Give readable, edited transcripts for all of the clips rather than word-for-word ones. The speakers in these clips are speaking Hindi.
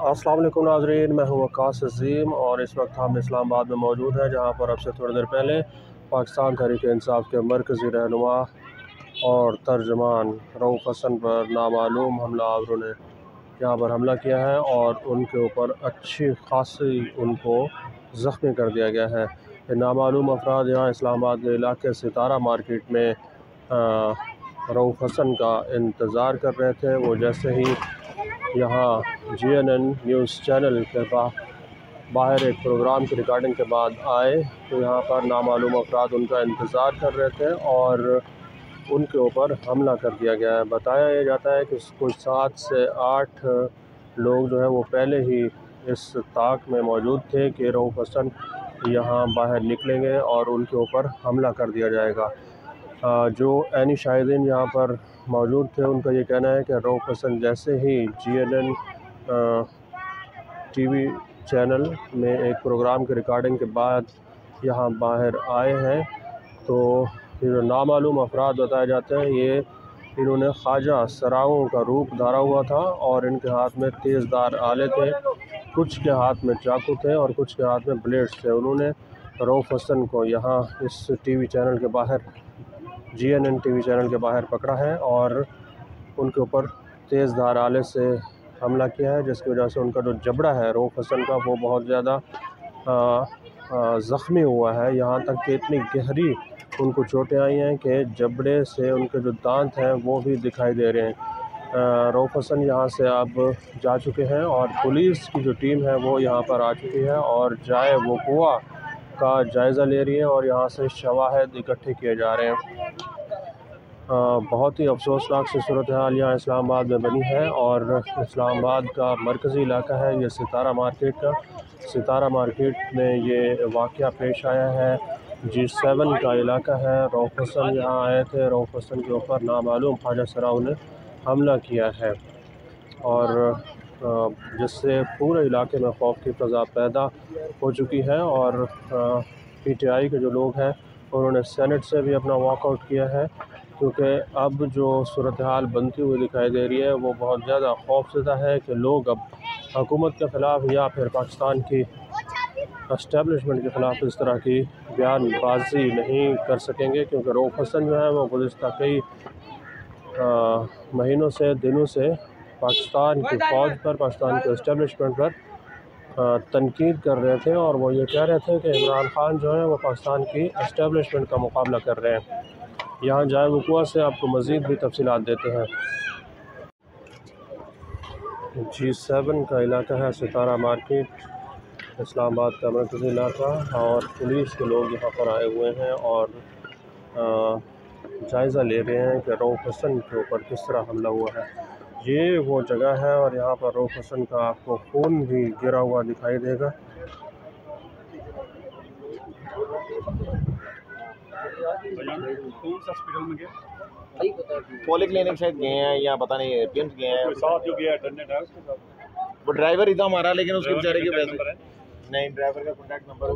अस्सलाम वालेकुम नाज़रीन, मैं हूँ वक़ास अज़ीम और इस वक्त हम इस्लामाबाद में मौजूद हैं, जहाँ पर अब से थोड़ी देर पहले पाकिस्तान तहरीक इंसाफ के मरकज़ी रहनुमा और तर्जमान रऊफ़ हसन पर नामालूम हमलावरों ने यहाँ पर हमला किया है और उनके ऊपर अच्छी खासी उनको ज़ख्मी कर दिया गया है। ये नामालूम अफराद यहाँ इस्लामाबाद के इलाके सितारा मार्केट में रऊफ़ हसन का इंतज़ार कर रहे थे। वो जैसे ही यहाँ GNN न्यूज़ चैनल के बाहर एक प्रोग्राम की रिकॉर्डिंग के बाद आए तो यहाँ पर नामालूम अफराद उनका इंतज़ार कर रहे थे और उनके ऊपर हमला कर दिया गया है। बताया जाता है कि कुछ 7 से 8 लोग जो है वो पहले ही इस ताक में मौजूद थे कि रऊफ़ हसन यहाँ बाहर निकलेंगे और उनके ऊपर हमला कर दिया जाएगा। जो ऐनी शाहिदीन यहाँ पर मौजूद थे उनका ये कहना है कि रऊफ़ हसन जैसे ही GNN TV चैनल में एक प्रोग्राम की रिकॉर्डिंग के बाद यहाँ बाहर आए हैं तो ये जो नामालूम अफराद बताए जाते हैं ये इन्होंने ख्वाजा सराओं का रूप धारा हुआ था और इनके हाथ में तेज़धार आले थे, कुछ के हाथ में चाकू थे और कुछ के हाथ में ब्लेड्स थे। उन्होंने रऊफ़ हसन को यहाँ इस TV चैनल के बाहर GNN TV चैनल के बाहर पकड़ा है और उनके ऊपर तेज़धार आले से हमला किया है, जिसकी वजह से उनका जो जबड़ा है रऊफ़ हसन का वो बहुत ज़्यादा ज़ख्मी हुआ है। यहाँ तक कि इतनी गहरी उनको चोटें आई हैं कि जबड़े से उनके जो दांत हैं वो भी दिखाई दे रहे हैं। रऊफ़ हसन यहाँ से अब जा चुके हैं और पुलिस की जो टीम है वो यहाँ पर आ चुकी है और जाए वक़ुआ का जायज़ा ले रही है और यहाँ से शवाहिद इकट्ठे किए जा रहे हैं। बहुत ही अफसोसनाक सी सूरत हाल यहाँ इस्लामाबाद में बनी है और इस्लामाबाद का मरकज़ी इलाका है ये सितारा मार्केट का। सितारा मार्केट में ये वाक़या पेश आया है, G7 का इलाका है। रऊफ़ हसन यहाँ आए थे, रऊफ़ हसन के ऊपर नामालूम ख्वाजा सराओं ने हमला किया है और जिससे पूरे इलाके में खौफ की फ़ज़ा पैदा हो चुकी है और PTI के जो लोग हैं उन्होंने सेनेट से भी अपना वॉकआउट किया है, क्योंकि अब जो सूरत हाल बनती हुई दिखाई दे रही है वो बहुत ज़्यादा खौफज़दा है कि लोग अब हुकूमत के ख़िलाफ़ या फिर पाकिस्तान की एस्टेब्लिशमेंट के ख़िलाफ़ इस तरह की बयानबाजी नहीं कर सकेंगे, क्योंकि रऊफ़ हसन जो है वो गुज़िश्ता कई महीनों से दिनों से पाकिस्तान की फ़ौज पर, पाकिस्तान के एस्टेब्लिशमेंट पर तनकीद कर रहे थे और वो ये कह रहे थे कि इमरान ख़ान जो है वो पाकिस्तान की एस्टेब्लिशमेंट का मुकाबला कर रहे हैं। यहाँ जाए वक़ुआ से आपको मज़ीद भी तफ़सीलात देते हैं। G7 का इलाका है सितारा मार्केट, इस्लामाबाद का मरकज़ी इलाका, और पुलिस के लोग यहाँ पर आए हुए हैं और जायज़ा ले रहे हैं कि रऊफ़ हसन के ऊपर किस तरह हमला हुआ है। ये वो जगह है और यहाँ पर रऊफ़ हसन का आपको खून भी गिरा हुआ दिखाई देगा। हॉस्पिटल में गए, पॉलीक्लिनिक शायद गए हैं या पता नहीं PIMS गए हैं। साथ जो गया अटेंडेंट है उसके साथ, वो ड्राइवर ही था हमारा, लेकिन उसके बेचारे के पैसे नहीं, ड्राइवर का कॉन्टैक्ट नंबर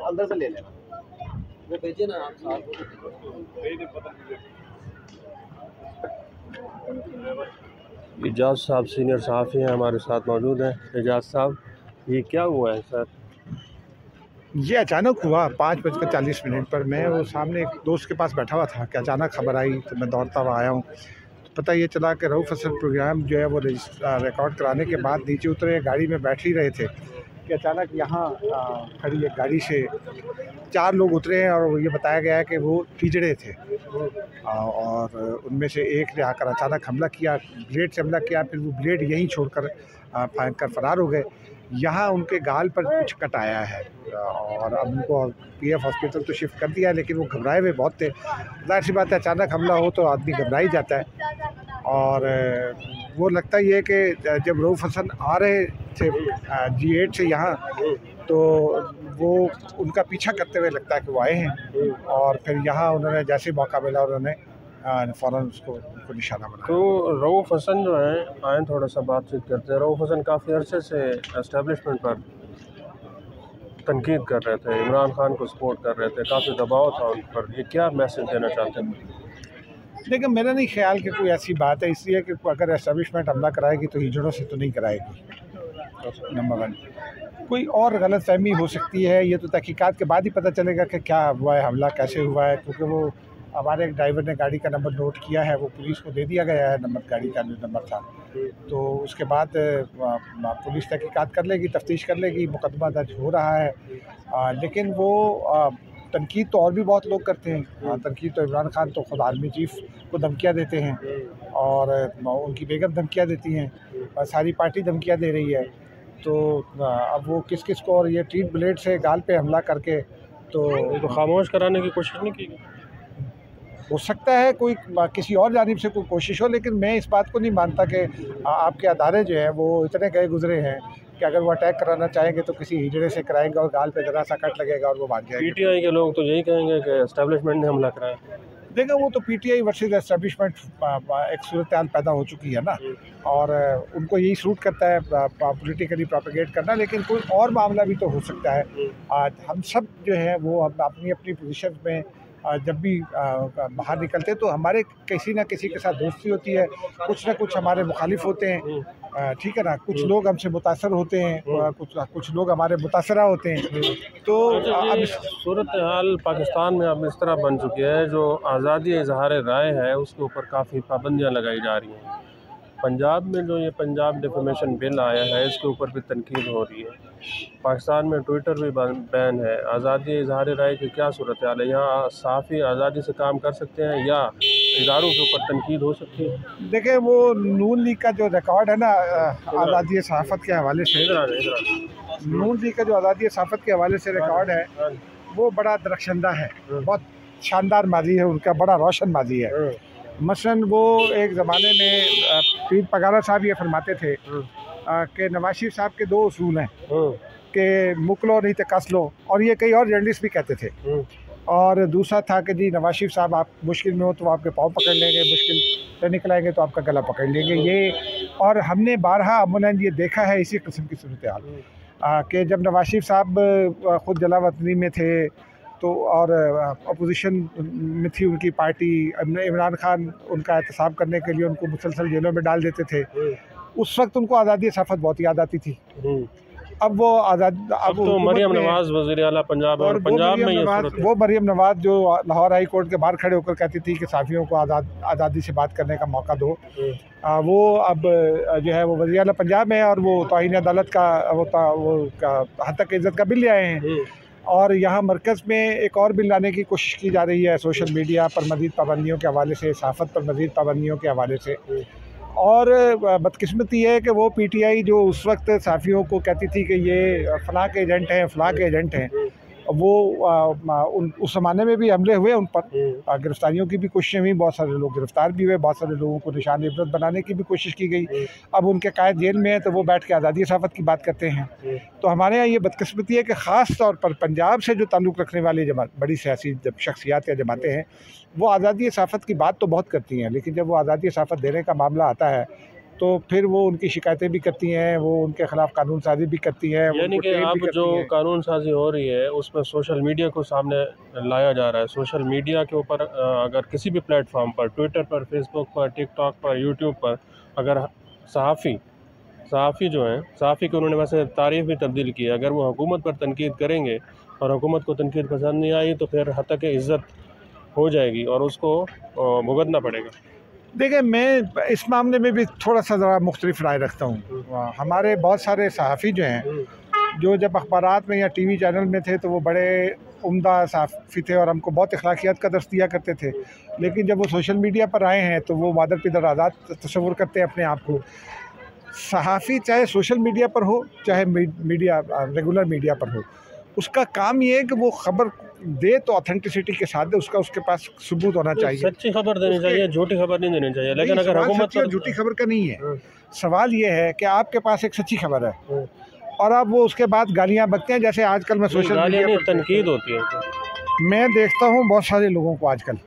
अंदर से ले लेना, वो भेजे ना आप साथ एजाज साहब सीनियर सहाफ़ी हैं हमारे साथ मौजूद हैं। एजाज साहब, ये क्या हुआ है सर? ये अचानक हुआ 5:40 पर। मैं वो सामने एक दोस्त के पास बैठा हुआ था कि अचानक खबर आई तो मैं दौड़ता हुआ आया हूँ। तो पता ये चला कि रऊफ़ हसन प्रोग्राम जो है वो रिकॉर्ड कराने के बाद नीचे उतरे, गाड़ी में बैठ ही रहे थे कि अचानक यहाँ खड़ी एक गाड़ी से 4 लोग उतरे हैं और ये बताया गया है कि वो हिजड़े थे और उनमें से एक ने आकर अचानक हमला किया, ब्लेड से हमला किया, फिर वो ब्लेड यहीं छोड़कर फेंक कर फरार हो गए। यहाँ उनके गाल पर कुछ कट आया है और अब उनको PF हॉस्पिटल तो शिफ्ट कर दिया है, लेकिन वो घबराए हुए बहुत थे। जाहिर सी बात है, अचानक हमला हो तो आदमी घबरा ही जाता है। और वो लगता ही है कि जब रऊफ़ हसन आ रहे थे G8 से यहाँ, तो वो उनका पीछा करते हुए लगता है कि वो आए हैं और फिर यहाँ उन्होंने जैसे मौका मिला उन्होंने फ़ौरन उनको निशाना बनाया। तो रऊफ़ हसन जो है, आए थोड़ा सा बातचीत करते हैं। रऊफ़ हसन काफ़ी अरसे से एस्टेब्लिशमेंट पर तनकीद कर रहे थे, इमरान ख़ान को सपोर्ट कर रहे थे, काफ़ी दबाव था उन पर। ये क्या मैसेज देना चाहते हैं? देखिए, मेरा नहीं ख्याल कि कोई ऐसी बात है, इसलिए कि अगर एस्टेब्लिशमेंट हमला कराएगी तो हिजड़ों से तो नहीं कराएगी, नंबर 1। कोई और गलत फहमी हो सकती है, ये तो तहकीकात के बाद ही पता चलेगा कि क्या हुआ है, हमला कैसे हुआ है, क्योंकि वो हमारे एक ड्राइवर ने गाड़ी का नंबर नोट किया है, वो पुलिस को दे दिया गया है नंबर, गाड़ी का जो नंबर था। तो उसके बाद पुलिस तहकीकात कर लेगी, तफ्तीश कर लेगी, मुकदमा दर्ज हो रहा है। लेकिन वो तनकीद तो और भी बहुत लोग करते हैं। तनकीद तो इमरान खान तो ख़ुद आर्मी चीफ को धमकियाँ देते हैं और उनकी बेगम धमकियाँ देती हैं और सारी पार्टी धमकियाँ दे रही है। तो अब वो किस किस को, और ये ट्रीट ब्लेड से गाल पे हमला करके तो खामोश कराने की कोशिश नहीं की। हो सकता है कोई किसी और जानिब से कोई कोशिश हो, लेकिन मैं इस बात को नहीं मानता कि आपके अदारे जो हैं वो इतने गए गुजरे हैं कि अगर वो अटैक कराना चाहेंगे तो किसी हिजड़े से कराएंगे और गाल पे ज़रा सा कट लगेगा और वो भाग जाएंगे। पीटीआई के लोग तो यही कहेंगे कि एस्टेब्लिशमेंट ने हमला कराया। देखो, वो तो पीटीआई वर्सेस एस्टेब्लिशमेंट एक सूरत हाल पैदा हो चुकी है ना, और उनको यही सूट करता है पॉलिटिकली प्रोपेगेट करना। लेकिन कोई और मामला भी तो हो सकता है। आज हम सब जो है वो अपनी अपनी पोजीशन में जब भी बाहर निकलते हैं तो हमारे किसी न किसी के साथ दोस्ती होती है, कुछ ना कुछ हमारे मुखालिफ होते हैं, ठीक है ना, कुछ लोग हमसे मुतासर होते हैं, कुछ लोग हमारे मुतासरा होते हैं। तो अब सूरत हाल पाकिस्तान में अब इस तरह बन चुकी है, जो आज़ादी इजहार राय है उसके ऊपर काफ़ी पाबंदियाँ लगाई जा रही हैं। पंजाब में जो ये पंजाब डिफेमेशन बिल आया है इसके ऊपर भी तनकीद हो रही है। पाकिस्तान में ट्विटर भी बैन है। आज़ादी इजहार राय की क्या सूरत हाल है? यहाँ सहाफ़ी आज़ादी से काम कर सकते हैं या इदारों के ऊपर तनकीद हो सकती है? देखिए, वो नून लीग का जो रिकॉर्ड है ना आज़ादी सहाफ़त के हवाले से, नून लीग का जो आज़ादी सहाफ़त के हवाले से रिकॉर्ड है वो बड़ा दरख्शंदा है, बहुत शानदार माजी है उनका, बड़ा रोशन माजी है। मसलन वो एक ज़माने में पीर पगारा साहब ये फरमाते थे कि नवाज शरीफ साहब के 2 उसूल हैं कि मुक लो नहीं तो कस लो, और ये कई और जर्नलिस्ट भी कहते थे। और दूसरा था कि जी नवाज शरीफ साहब आप मुश्किल में हो तो आपके पाँव पकड़ लेंगे, मुश्किल से निकल आएंगे तो आपका गला पकड़ लेंगे। ये और हमने बारहा अमूमन ये देखा है इसी किस्म की सूरत हाल कि जब नवाज शरीफ साहब ख़ुद जलावतनी में थे तो और अपोजिशन में थी उनकी पार्टी, इमरान खान उनका एहतसाब करने के लिए उनको मुसलसल जेलों में डाल देते थे। उस वक्त उनको आज़ादी सहाफ़त बहुत याद आती थी। अब वो अब तो मरियम नवाज वज़ीर आला पंजाब, और पंजाब में ये वो मरियम नवाज जो लाहौर हाई कोर्ट के बाहर खड़े होकर कहती थी कि सहाफ़ियों को आज़ादी से बात करने का मौका दो, वो अब जो है वो वज़ीर आला पंजाब में है और वो तौहीन अदालत का वो हद तक इज़्ज़त का बिल ले आए हैं। और यहाँ मरकज़ में एक और बिल लाने की कोशिश की जा रही है सोशल मीडिया पर मज़ीद पाबंदियों के हवाले से, सहाफ़त पर मज़ीद पाबंदियों के हवाले से। और बदकिस्मती है कि वो पीटीआई जो उस वक्त सहाफ़ियों को कहती थी कि ये फ़लाँ के एजेंट हैं, फ़लाँ के एजेंट हैं, वो उस ज़माने में भी हमले हुए उन पर, गिरफ़्तारियों की भी कोशिशें हुई, बहुत सारे लोग गिरफ़्तार भी हुए, बहुत सारे लोगों को निशान इबरत बनाने की भी कोशिश की गई। अब उनके कायद जेल में है तो वो बैठ के आज़ादी सहाफ़त की बात करते हैं। तो हमारे यहाँ ये बदकिस्मती है कि ख़ास तौर पर पंजाब से जो ताल्लुक़ रखने वाली बड़ी सियासी शख्सियात या जमातें हैं वो आज़ादी सहाफ़त की बात तो बहुत करती हैं, लेकिन जब वो आज़ादी सहाफ़त देने का मामला आता है तो फिर वो उनकी शिकायतें भी करती हैं, वो उनके ख़िलाफ़ कानून साजी भी करती हैं। यानी कि अब जो कानून साजी हो रही है उसमें सोशल मीडिया को सामने लाया जा रहा है। सोशल मीडिया के ऊपर अगर किसी भी प्लेटफॉर्म पर, ट्विटर पर, फेसबुक पर, टिकटॉक पर, यूट्यूब पर, अगर सहाफ़ी जो हैं, सहाफ़ी को उन्होंने वैसे तारीफ़ भी तब्दील की है, अगर वो हुकूमत पर तनकीद करेंगे और हुकूमत को तनकीद पसंद नहीं आई तो फिर हतक इज़्ज़त हो जाएगी और उसको भुगतना पड़ेगा। देखिए, मैं इस मामले में भी थोड़ा सा ज़रा मुख्तलिफ राय रखता हूँ। हमारे बहुत सारे सहाफ़ी जो हैं जो जब अखबारात में या टीवी चैनल में थे तो वो बड़े उम्दा सहाफ़ी थे और हमको बहुत अखलाकियात का दर्स दिया करते थे, लेकिन जब वो सोशल मीडिया पर आए हैं तो वो मादर पिदर आज़ाद तस्वुर करते हैं अपने आप को। सहाफ़ी चाहे सोशल मीडिया पर हो चाहे मीडिया रेगुलर मीडिया पर हो, उसका काम ये है कि वो ख़बर दे तो ऑथेंटिसिटी के साथ दे, उसके पास सबूत होना चाहिए। सच्ची खबर देनी चाहिए, झूठी खबर नहीं देनी चाहिए। लेकिन अगर हुकूमत पर झूठी खबर का नहीं है, सवाल ये है कि आपके पास एक सच्ची खबर है और आप वो उसके बाद गालियाँ बकते हैं, जैसे आजकल मैं सोशल मीडिया पर तनकीद होती है। मैं देखता हूँ बहुत सारे लोगों को आजकल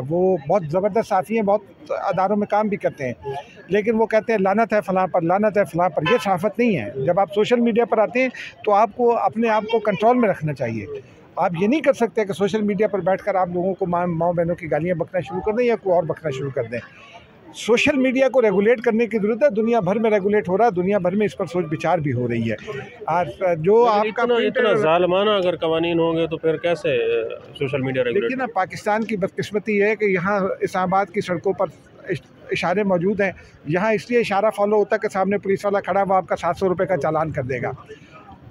वो बहुत ज़बरदस्त सहाफ़ी हैं, बहुत अदारों में काम भी करते हैं, लेकिन वो कहते हैं लानत है फ़लाँ पर, लानत है फ़लाँ पर। ये सहाफ़त नहीं है। जब आप सोशल मीडिया पर आते हैं तो आपको अपने आप को कंट्रोल में रखना चाहिए। आप ये नहीं कर सकते कि सोशल मीडिया पर बैठकर आप लोगों को माँ बहनों की गालियाँ बकना शुरू कर दें या कोई और बकना शुरू कर दें। सोशल मीडिया को रेगुलेट करने की ज़रूरत है। दुनिया भर में रेगुलेट हो रहा है, दुनिया भर में इस पर सोच विचार भी हो रही है। और जो आपका इतना जालिमाना अगर कवानीन होंगे तो फिर कैसे सोशल मीडिया रेगुलेट? देखिए ना, पाकिस्तान की बदकिस्मती है कि यहाँ इस्लामाबाद की सड़कों पर इशारे मौजूद हैं। यहाँ इसलिए इशारा फॉलो होता है कि सामने पुलिस वाला खड़ा है, वो आपका 700 रुपये का चालान कर देगा।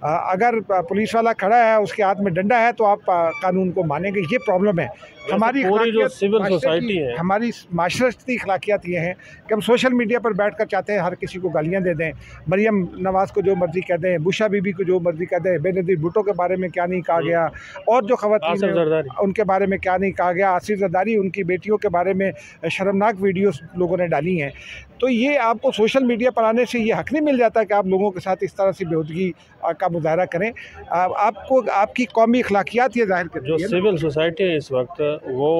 अगर पुलिस वाला खड़ा है, उसके हाथ में डंडा है, तो आप कानून को मानेंगे। ये प्रॉब्लम है हमारी जो सिविल सोसाइटी है, हमारी माशरती अखलाकियात ये हैं कि हम सोशल मीडिया पर बैठ कर चाहते हैं हर किसी को गालियाँ दे दें, मरियम नवाज़ को जो मर्ज़ी कह दें, बुशा बीबी को जो मर्ज़ी कह दें, बेनज़ीर भुट्टो के बारे में क्या नहीं कहा गया, और जो ख़वातीन उनके बारे में क्या नहीं कहा गया, आसिफ ज़रदारी उनकी बेटियों के बारे में शर्मनाक वीडियोस लोगों ने डाली हैं। तो ये आपको सोशल मीडिया पर आने से ये हक़ नहीं मिल जाता कि आप लोगों के साथ इस तरह से बेहूदगी का मुज़ाहरा करें। आपको आपकी कौमी अखलाकियात ये ज़ाहिर करती है। जो सिविल सोसाइटी इस वक्त वो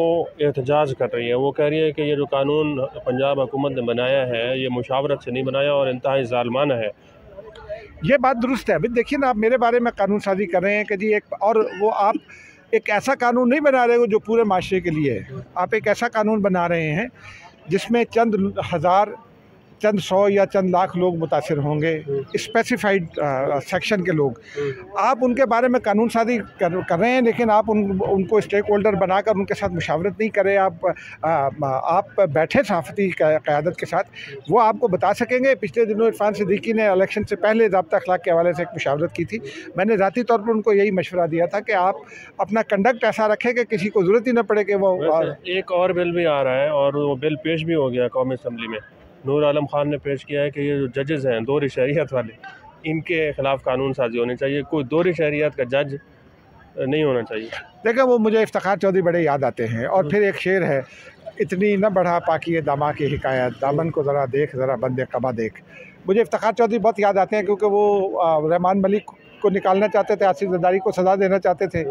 एहतजाज कर रही है, वो कह रही है कि ये जो कानून पंजाब हुकूमत ने बनाया है ये मुशावरत से नहीं बनाया और इंतहाई ज़ालिमाना है। ये बात दुरुस्त है। अभी देखिए ना, आप मेरे बारे में कानून साजी कर रहे हैं कि जी आप एक ऐसा कानून नहीं बना रहे हो जो पूरे माशरे के लिए है। आप एक ऐसा कानून बना रहे हैं जिसमें चंद हज़ार, चंद 100 या चंद लाख लोग मुतासिर होंगे, स्पेसिफाइड सेक्शन के लोग। आप उनके बारे में कानून साजी कर रहे हैं, लेकिन आप उनको स्टेक होल्डर बनाकर उनके साथ मुशावरत नहीं करें। आप बैठे सहाफ़ती क़यादत के साथ, वो आपको बता सकेंगे। पिछले दिनों इरफान सिद्दीकी ने इलेक्शन से पहले ज़ाब्ता अखलाक के हवाले से एक मुशावरत की थी। मैंने ज़ाती तौर पर उनको यही मशवरा दिया था कि आप अपना कंडक्ट ऐसा रखें कि किसी को ज़रूरत ही न पड़े कि वो। एक और बिल भी आ रहा है और वो बिल पेश भी हो गया कौमी असम्बली में। नूर आलम खान ने पेश किया है कि ये जो जजेस हैं दोहरी शरीयत वाले, इनके ख़िलाफ़ कानून साजी होनी चाहिए। कोई दोहरी शरीयत का जज नहीं होना चाहिए। देखिए, वो मुझे इफ्तिखार चौधरी बड़े याद आते हैं। और फिर एक शेर है, इतनी न बढ़ा पाकी दामा की हिकायत, दामन को ज़रा देख ज़रा बंदे कबा देख। मुझे इफ्तिखार चौधरी बहुत याद आते हैं क्योंकि वो रहमान मलिक को निकालना चाहते थे, आसिफ ज़रदारी को सज़ा देना चाहते थे,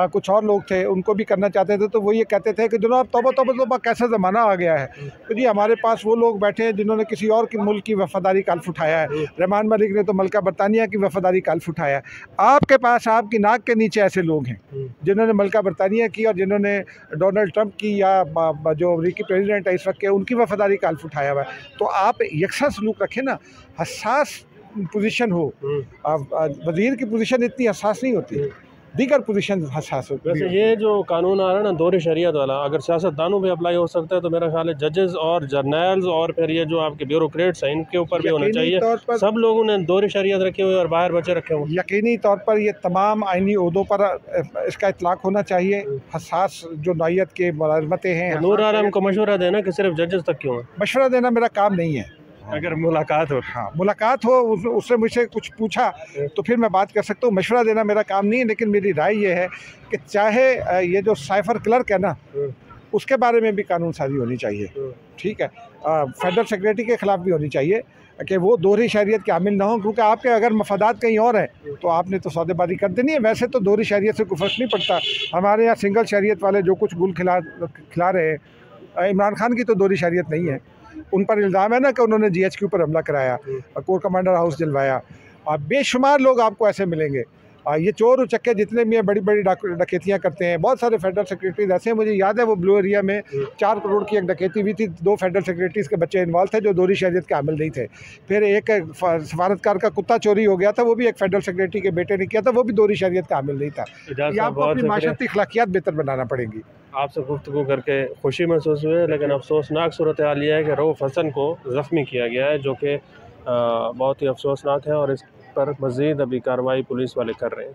कुछ और लोग थे उनको भी करना चाहते थे। तो वो ये कहते थे कि जनाब तौबा तौबा तौबा कैसा ज़माना आ गया है। तो जी हमारे पास वो लोग बैठे हैं जिन्होंने किसी और के मुल्क की वफ़ादारी का हल्फ उठाया है। रहमान मलिक ने तो मलका बरतानिया की वफ़ादारी का हल्फ उठाया है। आपके पास आपकी नाक के नीचे ऐसे लोग हैं जिन्होंने मलका बरतानिया की और जिन्होंने डोनाल्ड ट्रंप की या जो अमरीकी प्रेसिडेंट है इस वक्त के, उनकी वफ़ादारी का हल्फ उठाया हुआ है। तो आप यकसा सलूक रखें ना, हसास पोजीशन हो। वज़ीर की पोजीशन इतनी हसास नहीं होती, दीगर पोजीशन हसास होती है। वैसे ये जो कानून आ रहा है ना दोहरी शरीयत वाला, अगर सियासतदानों पे अप्लाई हो सकता है तो मेरा ख्याल है जजेस और जर्नल्स और फिर ये जो आपके ब्यूरोक्रेट्स हैं इनके ऊपर भी होना चाहिए। सब लोगों ने दोहरी शरीयत रखे हुए और बाहर बचे रखे हुए। यकीनी तौर पर ये तमाम आइनी ओहदों पर इसका इतलाक़ होना चाहिए। हसास जो नौइयत के मुलाज़मतें हैं। नूर आलम को मशवरा देना कि सिर्फ जजेस तक क्यों है? मशवरा देना मेरा काम नहीं है। अगर मुलाकात हो, हाँ मुलाकात हो, उससे मुझसे कुछ पूछा तो फिर मैं बात कर सकता हूँ। मशवरा देना मेरा काम नहीं है। लेकिन मेरी राय ये है कि चाहे ये जो साइफर क्लर्क है ना, उसके बारे में भी कानून साजी होनी चाहिए। ठीक है, फेडरल सेक्रेटरी के ख़िलाफ़ भी होनी चाहिए कि वो दोहरी शरीयत के हामिल ना हो, क्योंकि आपके अगर मफादात कहीं और हैं तो आपने तो सौदेबाजी कर देनी है। वैसे तो दोहरी शरीयत से कोई फ़र्क नहीं पड़ता। हमारे यहाँ सिंगल शरीयत वाले जो कुछ गुल खिला रहे हैं, इमरान खान की तो दोहरी शरीयत नहीं है। उन पर इल्ज़ाम है ना कि उन्होंने GHQ पर हमला कराया, कोर कमांडर हाउस जलवाया। बेशुमार लोग आपको ऐसे मिलेंगे। ये चोर उचक्के जितने भी हैं, बड़ी बड़ी डकैतियाँ करते हैं। बहुत सारे फेडरल सेक्रेटरीज ऐसे हैं। मुझे याद है वो ब्लू एरिया में 4 करोड़ की एक डकैती हुई थी। 2 फेडरल सेक्रेटरीज़ के बच्चे इन्वॉल्व थे जो दोहरी शरीयत के हामिल नहीं थे। फिर एक सफारतकार का कुत्ता चोरी हो गया था, वो भी एक फेडरल सेक्रेटरी के बेटे ने किया था, वो भी दोहरी शरीयत का हामिल नहीं था। ये आपको अपनी माशरती अखलाकियात बेहतर बनाना पड़ेंगी। आपसे गुफ्तगू करके खुशी महसूस हुई है, लेकिन अफसोसनाक सूरत हाल यह है कि रऊफ़ हसन को ज़ख्मी किया गया है, जो कि बहुत ही अफसोसनाक है और इस पर मज़ीद अभी कार्रवाई पुलिस वाले कर रहे हैं।